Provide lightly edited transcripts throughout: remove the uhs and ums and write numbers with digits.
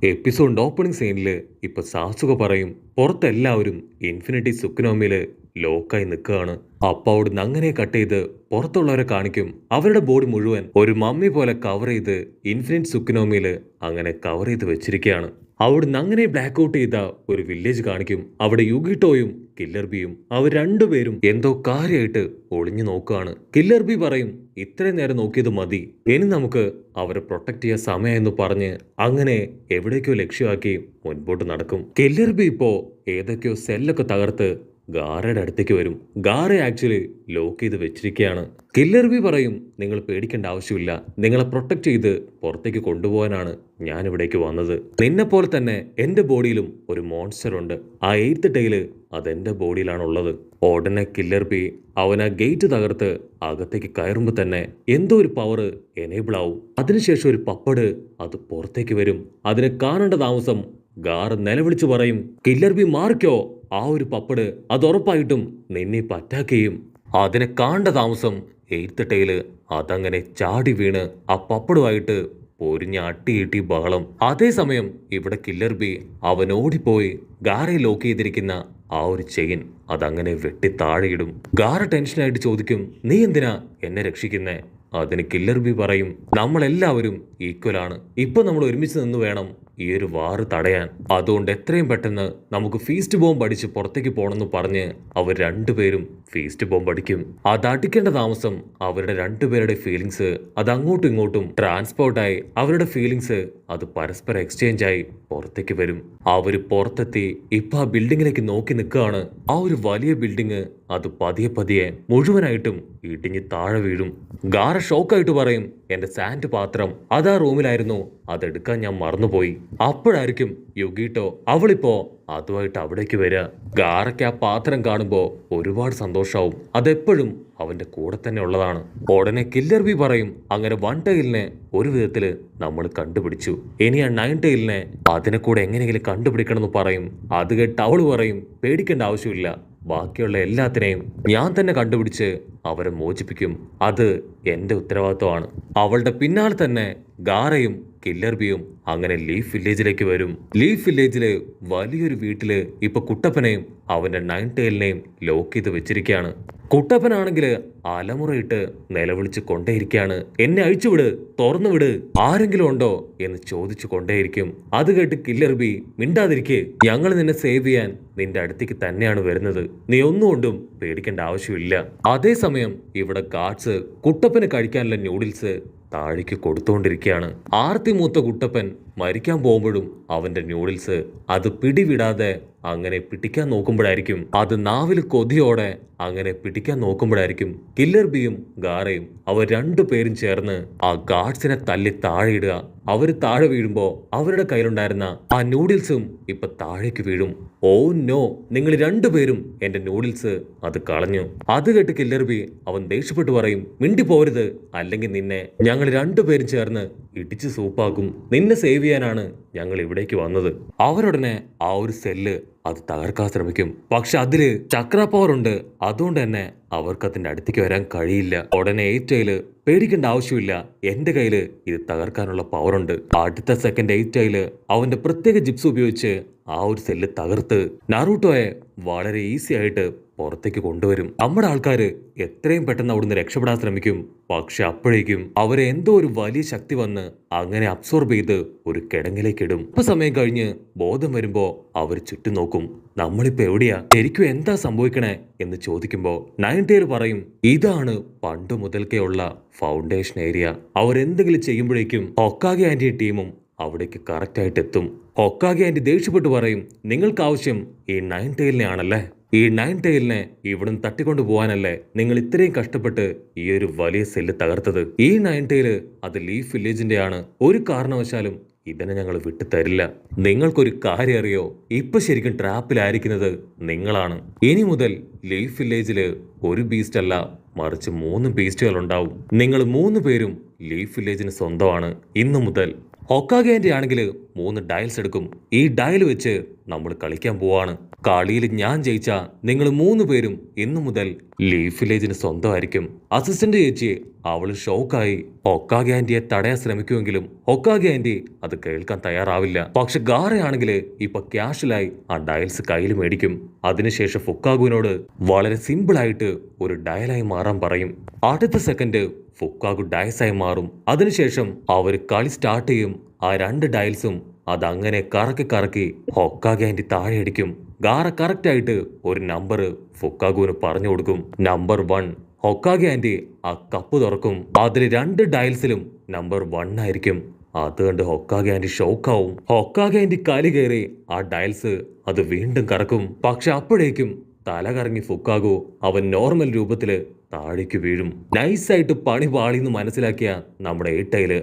Episode opening സീനില് ഇപ്പൊ സാസുക പറയും പുറത്തെല്ലാവരും infinity സുക്കുനോമിയില് ലോക്കായി നിൽക്കുകയാണ്. അപ്പൊ അവിടുന്ന് അങ്ങനെ കട്ട് ചെയ്ത് പുറത്തുള്ളവരെ കാണിക്കും. അവരുടെ ബോഡി മുഴുവൻ ഒരു മമ്മി പോലെ കവർ ചെയ്ത് ഇൻഫിനിറ്റ് സുക്കുനോമിയില് അങ്ങനെ കവർ ചെയ്ത് വെച്ചിരിക്കുകയാണ്. അവിടുന്ന് അങ്ങനെ ബ്ലാക്ക് ഔട്ട് ചെയ്ത ഒരു വില്ലേജ് കാണിക്കും. അവിടെ യുഗിട്ടോയും കില്ലർ ബിയും അവർ രണ്ടുപേരും എന്തോ കാര്യമായിട്ട് ഒളിഞ്ഞു നോക്കുകയാണ്. കില്ലർ ബി പറയും ഇത്രയും നേരം നോക്കിയത് മതി, ഇനി നമുക്ക് അവരെ പ്രൊട്ടക്ട് ചെയ്യാൻ സമയമെന്ന് പറഞ്ഞ് അങ്ങനെ എവിടേക്കോ ലക്ഷ്യമാക്കി മുൻപോട്ട് നടക്കും. കില്ലർ ബി ഇപ്പോ ഏതൊക്കെയോ സെല്ലൊക്കെ തകർത്ത് ഗാറയുടെ അടുത്തേക്ക് വരും. ഗാറ ആക്ച്വലി ലോക്ക് ചെയ്ത് വെച്ചിരിക്കുകയാണ്. കില്ലർ ബി പറയും നിങ്ങൾ പേടിക്കേണ്ട ആവശ്യമില്ല, നിങ്ങളെ പ്രൊട്ടക്ട് ചെയ്ത് പുറത്തേക്ക് കൊണ്ടുപോകാനാണ് ഞാൻ ഇവിടേക്ക് വന്നത്. നിന്നെ പോലെ തന്നെ എന്റെ ബോഡിയിലും ഒരു മോൺസ്റ്റർ ഉണ്ട്, ആ 8th ടൈല് അതെന്റെ ബോഡിയിലാണുള്ളത്. ഉടനെ കില്ലർ ബി അവൻ ആ ഗേറ്റ് തകർത്ത് അകത്തേക്ക് കയറുമ്പോൾ തന്നെ എന്തോ ഒരു പവർ എനേബിൾ ആവും. അതിനുശേഷം ഒരു പപ്പട് അത് പുറത്തേക്ക് വരും. അതിനെ കാണേണ്ട താമസം ഗാർ നിലവിളിച്ചു പറയും കില്ലർ ബി മാറിക്കോ, ആ ഒരു പപ്പട് അത് ഉറപ്പായിട്ടും നിന്നെ അറ്റാക്ക് ചെയ്യും. അതിനെ കാണേണ്ട താമസം 8th ടൈല് അതങ്ങനെ ചാടി വീണ് ആ പപ്പടുമായിട്ട് പൊരിഞ്ഞ അട്ടിയിട്ടി ബഹളം. അതേസമയം ഇവിടെ കില്ലർ ബി അവൻ ഓടിപ്പോയി ഗാറെ ലോക്ക് ചെയ്തിരിക്കുന്ന ആ ഒരു ചെയിൻ അതങ്ങനെ വെട്ടി താഴെയിടും. ഗാറ ടെൻഷനായിട്ട് ചോദിക്കും നീ എന്തിനാ എന്നെ രക്ഷിക്കുന്നേ? അതിന് കില്ലർ ബി പറയും നമ്മളെല്ലാവരും ഈക്വലാണ്, ഇപ്പൊ നമ്മൾ ഒരുമിച്ച് നിന്ന് വേണം ഈ ഒരു വാറ് തടയാൻ. അതുകൊണ്ട് എത്രയും പെട്ടെന്ന് നമുക്ക് ഫീസ്റ്റ് ബോംബ് അടിച്ച് പുറത്തേക്ക് പോകണമെന്ന് പറഞ്ഞ് അവർ രണ്ടുപേരും ഫീസ്റ്റ് ബോംബ് അടിക്കും. അത് അടിക്കേണ്ട താമസം അവരുടെ രണ്ടുപേരുടെ ഫീലിങ്സ് അത് അങ്ങോട്ടും ഇങ്ങോട്ടും ട്രാൻസ്പോർട്ടായി അവരുടെ ഫീലിങ്സ് അത് പരസ്പരം എക്സ്ചേഞ്ച് ആയി പുറത്തേക്ക് വരും. അവര് പുറത്തെത്തി ഇപ്പൊ ആ ബിൽഡിങ്ങിലേക്ക് നോക്കി നിൽക്കുകയാണ്. ആ ഒരു വലിയ ബിൽഡിങ് അത് പതിയെ പതിയെ മുഴുവനായിട്ടും ഇടിഞ്ഞ് താഴെ വീഴും. ഗാറ ഷോക്കായിട്ട് പറയും എന്റെ സാൻഡ് പാത്രം അതാ റൂമിലായിരുന്നു, അതെടുക്കാൻ ഞാൻ മറന്നുപോയി. അപ്പോഴായിരിക്കും യുഗീട്ടോ അവളിപ്പോ അതുമായിട്ട് അവിടേക്ക് വരിക. ഗാറയ്ക്ക് ആ പാത്രം കാണുമ്പോ ഒരുപാട് സന്തോഷാവും, അതെപ്പോഴും അവന്റെ കൂടെ തന്നെ ഉള്ളതാണ്. ഉടനെ കില്ലർ ബി പറയും അങ്ങനെ 1 ടൈലിനെ ഒരു വിധത്തില് നമ്മൾ കണ്ടുപിടിച്ചു, ഇനി ആ 9 ടൈലിനെ അതിനെ കൂടെ എങ്ങനെയെങ്കിലും കണ്ടുപിടിക്കണം എന്ന് പറയും. അത് കേട്ട് അവള് പറയും പേടിക്കേണ്ട ആവശ്യമില്ല, ബാക്കിയുള്ള എല്ലാത്തിനെയും ഞാൻ തന്നെ കണ്ടുപിടിച്ച് അവരെ മോചിപ്പിക്കും, അത് എന്റെ ഉത്തരവാദിത്വമാണ്. അവളുടെ പിന്നാലെ തന്നെ ഗാറയും കില്ലർ ബിയും അങ്ങനെ ലീഫ് വില്ലേജിലേക്ക് വരും. ലീഫ് വില്ലേജില് വലിയൊരു വീട്ടില് ഇപ്പൊ കുട്ടപ്പനെയും അവന്റെ 9 ടൈലിനെയും ലോക്ക് ചെയ്ത് വെച്ചിരിക്കുകയാണ്. കുട്ടപ്പനാണെങ്കിൽ അലമുറയിട്ട് നിലവിളിച്ച് കൊണ്ടേയിരിക്കുകയാണ് എന്നെ അഴിച്ചുവിട്, തുറന്നു വിട്, ആരെങ്കിലും ഉണ്ടോ എന്ന് ചോദിച്ചു കൊണ്ടേയിരിക്കും. അത് കേട്ട് കില്ലർ ബി മിണ്ടാതിരിക്കേ, ഞങ്ങൾ നിന്നെ സേവ് ചെയ്യാൻ നിന്റെ അടുത്തേക്ക് തന്നെയാണ് വരുന്നത്, നീ ഒന്നുകൊണ്ടും പേടിക്കേണ്ട ആവശ്യമില്ല. അതേസമയം ഇവിടെ ഗാർഡ്സ് കുട്ടപ്പന് കഴിക്കാനുള്ള ന്യൂഡിൽസ് താഴേക്ക് കൊടുത്തുകൊണ്ടിരിക്കുകയാണ്. ആർത്തി മൂത്ത കുട്ടപ്പൻ മരിക്കാൻ പോകുമ്പോഴും അവന്റെ ന്യൂഡിൽസ് അത് പിടിവിടാതെ അങ്ങനെ പിടിക്കാൻ നോക്കുമ്പോഴായിരിക്കും, അത് നാവിൽ കൊതിയോടെ അങ്ങനെ പിടിക്കാൻ നോക്കുമ്പോഴായിരിക്കും കില്ലർ ബിയും ഗാറയും അവർ രണ്ടുപേരും ചേർന്ന് ആ ഗാർഡ്സിനെ തല്ലി താഴെയിടുക. അവര് താഴെ വീഴുമ്പോ അവരുടെ കയ്യിലുണ്ടായിരുന്ന ആ നൂഡിൽസും ഇപ്പൊ താഴേക്ക് വീഴും. ഓ നോ, നിങ്ങൾ രണ്ടുപേരും എന്റെ നൂഡിൽസ് അത് കളഞ്ഞു. അത് കേട്ട് കില്ലർ ബി അവൻ ദേഷ്യപ്പെട്ടു പറയും മിണ്ടി പോരുത്, അല്ലെങ്കിൽ നിന്നെ ഞങ്ങൾ രണ്ടുപേരും ചേർന്ന് ഇടിച്ച് സൂപ്പാക്കും, നിന്നെ സേവ് ചെയ്യാനാണ് ഞങ്ങൾ ഇവിടേക്ക് വന്നത്. അവരുടനെ ആ ഒരു സെല്ല് അത് തകർക്കാൻ ശ്രമിക്കും, പക്ഷെ അതില് ചക്ര പവർ ഉണ്ട്, അതുകൊണ്ട് തന്നെ അവർക്ക് അതിന്റെ അടുത്തേക്ക് വരാൻ കഴിയില്ല. ഉടനെ 8 ടൈല് പേടിക്കേണ്ട ആവശ്യമില്ല, എന്റെ കയ്യില് ഇത് തകർക്കാനുള്ള പവർ ഉണ്ട്. അടുത്ത സെക്കൻഡ് 8 ടൈല് അവന്റെ പ്രത്യേക ജിപ്സ് ഉപയോഗിച്ച് ആ ഒരു സെല്ല് തകർത്ത് നറൂട്ടോയെ വളരെ ഈസി ആയിട്ട് പുറത്തേക്ക് കൊണ്ടുവരും. നമ്മുടെ ആൾക്കാര് എത്രയും പെട്ടെന്ന് അവിടുന്ന് രക്ഷപ്പെടാൻ ശ്രമിക്കും, പക്ഷെ അപ്പോഴേക്കും അവരെ എന്തോ ഒരു വലിയ ശക്തി വന്ന് അങ്ങനെ അബ്സോർബ് ചെയ്ത് ഒരു കിടങ്ങിലേക്ക് ഇടും. ഇപ്പൊ സമയം കഴിഞ്ഞ് ബോധം വരുമ്പോ അവർ ചുറ്റും നോക്കും, നമ്മളിപ്പോ എവിടെയാ, ശരിക്കും എന്താ സംഭവിക്കണേ എന്ന് ചോദിക്കുമ്പോ 9 ടൈൽ പറയും ഇതാണ് പണ്ട് മുതൽക്കേ ഉള്ള ഫൗണ്ടേഷൻ ഏരിയ. അവരെന്തെങ്കിലും ചെയ്യുമ്പോഴേക്കും ഹൊക്കാഗെ ആന്റി ടീമും അവിടേക്ക് കറക്റ്റ് ആയിട്ട് എത്തും. ഹൊക്കാഗെ ആന്റി ദേഷ്യപ്പെട്ട് പറയും നിങ്ങൾക്ക് ആവശ്യം ഈ 9 ടൈലിനെ ആണല്ലേ, ഈ 9 ടൈലിനെ ഇവിടുന്ന് തട്ടിക്കൊണ്ടു പോകാനല്ലേ നിങ്ങൾ ഇത്രയും കഷ്ടപ്പെട്ട് ഈ ഒരു വലിയ സെല്ല് തകർത്തത്. ഈ 9 ടൈല് അത് ലീഫ് വില്ലേജിന്റെ ആണ്, ഒരു കാരണവശാലും ഇതിനെ ഞങ്ങൾ വിട്ടു തരില്ല. നിങ്ങൾക്കൊരു കാര്യം അറിയോ, ഇപ്പൊ ശരിക്കും ട്രാപ്പിലായിരിക്കുന്നത് നിങ്ങളാണ്. ഇനി മുതൽ ലീഫ് വില്ലേജില് ഒരു ബീസ്റ്റ് അല്ല മറിച്ച് 3 ബീസ്റ്റുകൾ ഉണ്ടാവും. നിങ്ങൾ 3 പേരും ലീഫ് വില്ലേജിന് സ്വന്തമാണ് ഇന്നു മുതൽ. ഹൊക്കാഗെ ആന്റി ആണെങ്കിൽ 3 ഡയൽസ് എടുക്കും. ഈ ഡയൽ വെച്ച് നമ്മൾ കളിക്കാൻ പോവാണ്. കളിയിൽ ഞാൻ ജയിച്ച നിങ്ങൾ 3 പേരും ഇന്നു മുതൽ ലീഫ് വില്ലേജിന് സ്വന്തമായിരിക്കും. അസിസ്റ്റന്റ് ചേച്ചി അവള് ഷോക്കായി ഹൊക്കാഗെ ആന്റിയെ തടയാൻ ശ്രമിക്കുമെങ്കിലും ഹൊക്കാഗെ ആന്റി അത് കേൾക്കാൻ തയ്യാറാവില്ല. പക്ഷെ ഗാറയാണെങ്കിൽ ഇപ്പൊ ക്യാഷ്വലായി ആ ഡയൽസ് കയ്യിൽ മേടിക്കും. അതിനുശേഷം ഫുക്കാഗുവിനോട് വളരെ സിമ്പിൾ ആയിട്ട് ഒരു ഡയലായി മാറാൻ പറയും. അടുത്ത സെക്കൻഡ് ഫുക്കാഗു ഡയസായി മാറും. അതിനുശേഷം അവർ കളി സ്റ്റാർട്ട് ചെയ്യും. ആ 2 ഡയൽസും അതങ്ങനെ കറക്കി കറക്കി ഹൊക്കാഗെ ആന്റി താഴെ അടിക്കും. ഗാറ കറക്റ്റ് ആയിട്ട് ഒരു നമ്പർ ഫുക്കാഗുവിന് പറഞ്ഞു കൊടുക്കും. നമ്പർ 1. ഹൊക്കാഗെ ആന്റി ആ കപ്പ് തുറക്കും. അതിൽ 2 ഡയൽസിലും നമ്പർ 1 ആയിരിക്കും. അത് കണ്ട് ഹൊക്കാഗെ ആന്റി ഷോക്കാവും. ഹൊക്കാഗെ ആന്റി കലി കയറി ആ ഡയൽസ് അത് വീണ്ടും കറക്കും. പക്ഷെ അപ്പോഴേക്കും തല കറങ്ങി ഫുക്കാഗു അവൻ നോർമൽ രൂപത്തില് താഴേക്ക് വീഴും. നൈസായിട്ട് പണി പാളിന്ന് മനസ്സിലാക്കിയ നമ്മുടെ ഏട്ടയില്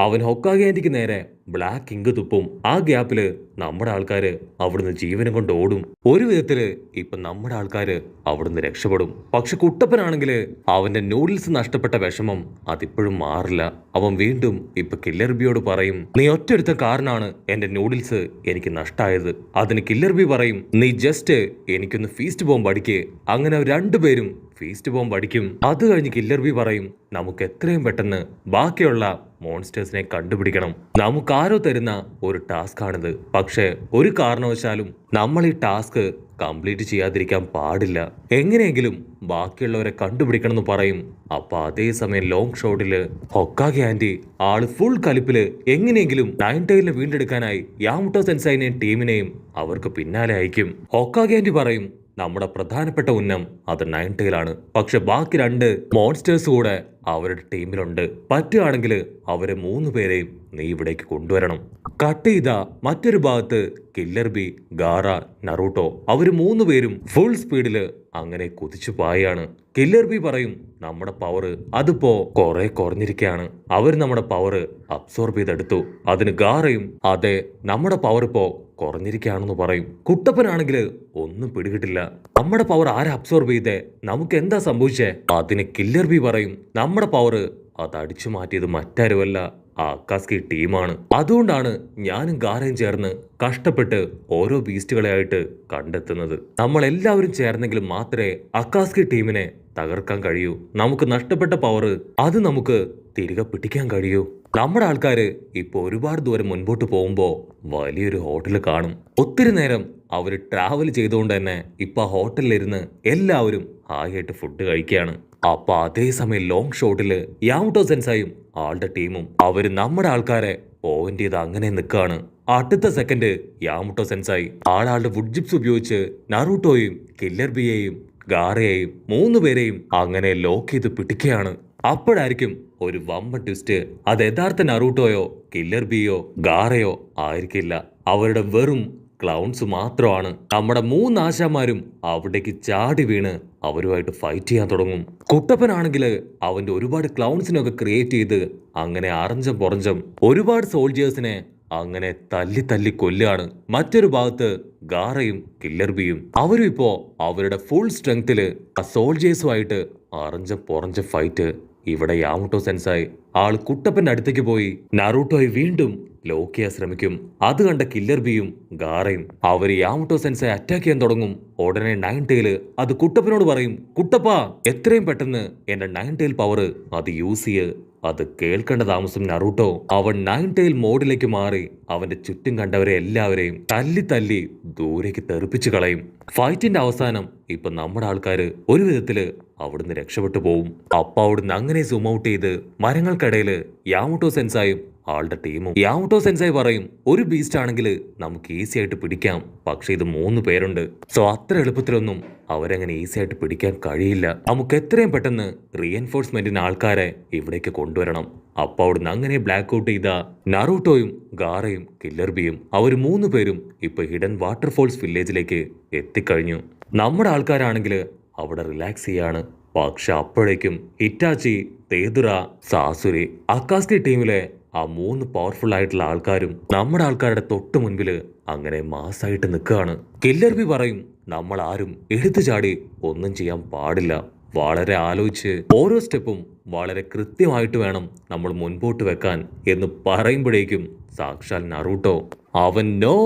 അവൻ ഹൊക്കാഗെ ആന്റിക്ക് നേരെ ബ്ലാക്ക് ഇങ്ക് തുപ്പും. ആ ഗ്യാപ്പില് നമ്മുടെ ആൾക്കാര് അവിടുന്ന് ജീവനും കൊണ്ട് ഓടും. ഒരു വിധത്തില് ഇപ്പൊ നമ്മുടെ ആൾക്കാര് അവിടുന്ന് രക്ഷപ്പെടും. പക്ഷെ കുട്ടപ്പനാണെങ്കില് അവന്റെ നൂഡിൽസ് നഷ്ടപ്പെട്ട വിഷമം അതിപ്പോഴും മാറില്ല. അവൻ വീണ്ടും ഇപ്പൊ കില്ലർ ബിയോട് പറയും, നീ ഒറ്റൊരുത്ത കാരനാണ് എന്റെ നൂഡിൽസ് എനിക്ക് നഷ്ടായത്. അതിന് കില്ലർ ബി പറയും, നീ ജസ്റ്റ് എനിക്കൊന്ന് ഫീസ്റ്റ് ബോംബ് അടിക്ക്. അങ്ങനെ 2 പേരും ഫീസ്റ്റ് ബോംബ് അടിക്കും. അത് കഴിഞ്ഞ് കില്ലർ ബി പറയും, നമുക്ക് എത്രയും പെട്ടെന്ന് ബാക്കിയുള്ള മോൺസ്റ്റേഴ്സിനെ കണ്ടുപിടിക്കണം. നമുക്ക് ആരോ തരുന്ന ഒരു ടാസ്ക് ആണിത്. പക്ഷെ ഒരു കാരണവശാലും നമ്മൾ ഈ ടാസ്ക് കംപ്ലീറ്റ് ചെയ്യാതിരിക്കാൻ പാടില്ല. എങ്ങനെയെങ്കിലും ബാക്കിയുള്ളവരെ കണ്ടുപിടിക്കണം എന്ന് പറയും. അപ്പൊ അതേസമയം ലോങ് ഷോട്ടില് ഹൊക്കാഗെ ആന്റി ആള് ഫുൾ കലിപ്പില് എങ്ങനെയെങ്കിലും നയൻടൈലിനെ വീണ്ടെടുക്കാനായി യാമുട്ടോ സെൻസൈനെയും ടീമിനെയും അവർക്ക് പിന്നാലെ അയക്കും. ഹൊക്കാഗെ ആന്റി പറയും, നമ്മുടെ പ്രധാനപ്പെട്ട ഉന്നം അത് നയൻടൈലാണ്. പക്ഷെ ബാക്കി 2 മോൺസ്റ്റേഴ്സ് കൂടെ അവരുടെ ടീമിലുണ്ട്. പറ്റുകയാണെങ്കിൽ അവരെ 3 പേരെയും നീ ഇവിടേക്ക് കൊണ്ടുവരണം. കട്ട് ചെയ്ത മറ്റൊരു ഭാഗത്ത് കില്ലർ ബി, ഗാറ, നറൂട്ടോ അവര് 3 പേരും ഫുൾ സ്പീഡില് അങ്ങനെ കുതിച്ചു പായാണ്. കില്ലർ ബി പറയും, നമ്മുടെ പവർ അതിപ്പോ കുറെ കുറഞ്ഞിരിക്കുകയാണ്. അവർ നമ്മുടെ പവർ അബ്സോർബ് ചെയ്തെടുത്തു. അതിന് ഗാറയും അതെ നമ്മുടെ പവർ ഇപ്പോ കുറഞ്ഞിരിക്കുകയാണെന്ന് പറയും. കുട്ടപ്പനാണെങ്കിൽ ഒന്നും പിടികിട്ടില്ല. നമ്മുടെ പവർ ആരാ അബ്സോർബ് ചെയ്തേ? നമുക്ക് എന്താ സംഭവിച്ചേ? അതിന് കില്ലർ ബി പറയും, നമ്മുടെ പവർ അത് അടിച്ചു മാറ്റിയത് മറ്റാരുമല്ല, ആക്കാസ്കി ടീമാണ്. അതുകൊണ്ടാണ് ഞാനും ഗാരയും ചേർന്ന് കഷ്ടപ്പെട്ട് ഓരോ ബീസ്റ്റുകളെ ആയിട്ട് കണ്ടെത്തുന്നത്. നമ്മൾ എല്ലാവരും ചേർന്നെങ്കിൽ മാത്രമേ അക്കാസ്കി ടീമിനെ തകർക്കാൻ കഴിയൂ. നമുക്ക് നഷ്ടപ്പെട്ട പവർ അത് നമുക്ക് തിരികെ പിടിക്കാൻ കഴിയൂ. നമ്മുടെ ആൾക്കാര് ഇപ്പൊ ഒരുപാട് ദൂരം മുൻപോട്ട് പോകുമ്പോ വലിയൊരു ഹോട്ടൽ കാണും. ഒത്തിരി നേരം അവര് ട്രാവൽ ചെയ്തുകൊണ്ട് തന്നെ ഇപ്പൊ ഹോട്ടലിലിരുന്ന് എല്ലാവരും ഹായായിട്ട് ഫുഡ് കഴിക്കുകയാണ്. അപ്പൊ അതേസമയം ലോങ് ഷോട്ടില് യാമുട്ടോ സെൻസായും ആളുടെ ടീമും അവര് നമ്മുടെ ആൾക്കാരെ പോയിന്റ് ചെയ്ത് അങ്ങനെ നിൽക്കാണ്. അടുത്ത സെക്കൻഡ് യാമുട്ടോ സെൻസായി ആളുടെ വുഡ് ജിപ്സ് ഉപയോഗിച്ച് നറൂട്ടോയും കില്ലർ ബിയെയും ഗാറയെയും 3 പേരെയും അങ്ങനെ ലോക്ക് ചെയ്ത് പിടിക്കുകയാണ്. അപ്പോഴായിരിക്കും ഒരു വമ്പൻ ട്വിസ്റ്റ്. അത് യഥാർത്ഥ നറൂട്ടോയോ കില്ലർ ബിയോ ഗാറയോ ആയിരിക്കില്ല. അവരുടെ വെറും ക്ലൗൺസ് മാത്രമാണ്. നമ്മുടെ 3 ആശാന്മാരും അവിടേക്ക് ചാടി വീണ് അവരുമായിട്ട് ഫൈറ്റ് ചെയ്യാൻ തുടങ്ങും. കുട്ടപ്പനാണെങ്കിൽ അവന്റെ ഒരുപാട് ക്ലൗൺസിനൊക്കെ ക്രിയേറ്റ് ചെയ്ത് അങ്ങനെ അറഞ്ചം പൊറഞ്ചം ഒരുപാട് സോൾജേഴ്സിനെ അങ്ങനെ തല്ലി തല്ലി കൊല്ലാണ്. മറ്റൊരു ഭാഗത്ത് ഗാറയും കില്ലർ ബിയും അവരും ഇപ്പോ അവരുടെ ഫുൾ സ്ട്രെങ്തില് ആ സോൾജേഴ്സുമായിട്ട് അറഞ്ചം പൊറഞ്ച ഫൈറ്റ്. ഇവിടെ യാമുട്ടോ സെൻസായി ആള് കുട്ടപ്പന്റെ അടുത്തേക്ക് പോയി നറൂട്ടോയെ വീണ്ടും ലോക്ക് ചെയ്യാൻ ശ്രമിക്കും. അത് കണ്ട കില്ലർ ബിയും ഗാറയും അവര് യാമുട്ടോ സെൻസായി അറ്റാക്ക് ചെയ്യാൻ തുടങ്ങും. ഉടനെ നയൻടൈല് അത് കുട്ടപ്പനോട് പറയും, കുട്ടപ്പ എത്രയും പെട്ടെന്ന് എന്റെ നയൻടൈൽ പവർ അത് യൂസ് ചെയ്യ്. അത് കേൾക്കേണ്ട താമസം നറൂട്ടോ അവൻ നയൻടൈൽ മോഡിലേക്ക് മാറി അവന്റെ ചുറ്റും കണ്ടവരെ എല്ലാവരെയും തല്ലി തല്ലി ദൂരേക്ക് തെറിപ്പിച്ചു കളയും. ഫൈറ്റിന്റെ അവസാനം ഇപ്പൊ നമ്മുടെ ആൾക്കാര് ഒരു വിധത്തില് അവിടുന്ന് രക്ഷപ്പെട്ടു പോവും. അപ്പൊ അവിടുന്ന് അങ്ങനെ സൂം ഔട്ട് ചെയ്ത് മരങ്ങൾക്കിടയില് യാമുട്ടോ സെൻസായും ആളുടെ ടീമും. യാമുട്ടോ സെൻസായി പറയും, ഒരു ബീസ്റ്റ് ആണെങ്കിൽ നമുക്ക് ഈസി ആയിട്ട് പിടിക്കാം. പക്ഷെ ഇത് 3 പേരുണ്ട്. സോ അത്ര എളുപ്പത്തിലൊന്നും അവരങ്ങനെ ഈസി ആയിട്ട് പിടിക്കാൻ കഴിയില്ല. നമുക്ക് എത്രയും പെട്ടെന്ന് റീഎൻഫോഴ്സ്മെന്റിന് ആൾക്കാരെ ഇവിടേക്ക് കൊണ്ടുവരണം. അപ്പൊ അവിടുന്ന് അങ്ങനെ ബ്ലാക്ക് ഔട്ട് ചെയ്ത നറൂട്ടോയും ഗാറയും കില്ലർ ബിയും അവർ 3 പേരും ഇപ്പൊ ഹിഡൻ വാട്ടർഫോൾസ് വില്ലേജിലേക്ക് എത്തിക്കഴിഞ്ഞു. നമ്മുടെ ആൾക്കാരാണെങ്കിൽ അവിടെ റിലാക്സ് ചെയ്യാണ്. പക്ഷെ അപ്പോഴേക്കും ഹിറ്റാച്ചി, തേതുറ, സാസുരി, അക്കാസ്കി ടീമിലെ ആ 3 പവർഫുൾ ആയിട്ടുള്ള ആൾക്കാരും നമ്മുടെ ആൾക്കാരുടെ തൊട്ട് മുൻപില് അങ്ങനെ മാസായിട്ട് നിൽക്കുകയാണ്. കില്ലർ ബി പറയും, നമ്മൾ ആരും എടുത്തു ചാടി ഒന്നും ചെയ്യാൻ പാടില്ല. വളരെ ആലോചിച്ച് ഓരോ സ്റ്റെപ്പും വളരെ കൃത്യമായിട്ട് വേണം നമ്മൾ മുൻപോട്ട് വെക്കാൻ എന്ന് പറയുമ്പോഴേക്കും സാക്ഷാൽ നറൂട്ടോ. അവൻ നോ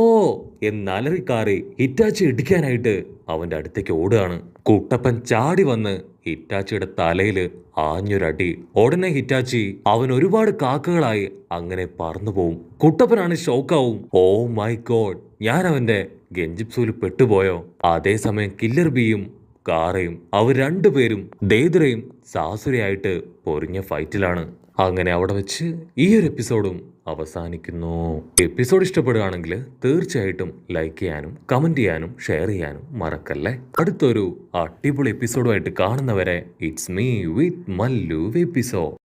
എന്നലറിക്കാറി ഹിറ്റാച്ചി ഇടിക്കാനായിട്ട് അവന്റെ അടുത്തേക്ക് ഓടുകയാണ്. കുട്ടപ്പൻ ചാടി വന്ന് ഹിറ്റാച്ചിയുടെ തലയില് ആഞ്ഞൊരടി. ഉടനെ ഹിറ്റാച്ചി അവൻ ഒരുപാട് കാക്കകളായി അങ്ങനെ പറന്നു പോവും. കുട്ടപ്പനാണ് ഷോക്കാവും. ഓ മൈ ഗോഡ്, ഞാൻ അവന്റെ ഗെഞ്ചിപ്സൂല് പെട്ടുപോയോ? അതേസമയം കില്ലർ ബിയും കാറയും അവർ രണ്ടുപേരും ദേദ്രയും സാസുരയായിട്ട് പൊരിഞ്ഞ ഫൈറ്റിലാണ്. അങ്ങനെ അവിടെ വെച്ച് ഈ ഒരു എപ്പിസോഡും അവസാനിക്കുന്നു. എപ്പിസോഡ് ഇഷ്ടപ്പെടുകയാണെങ്കിൽ തീർച്ചയായിട്ടും ലൈക്ക് ചെയ്യാനും കമന്റ് ചെയ്യാനും ഷെയർ ചെയ്യാനും മറക്കല്ലേ. അടുത്തൊരു അടിപൊളി എപ്പിസോഡുമായിട്ട് കാണുന്നവരെ it's me with Mallu episode.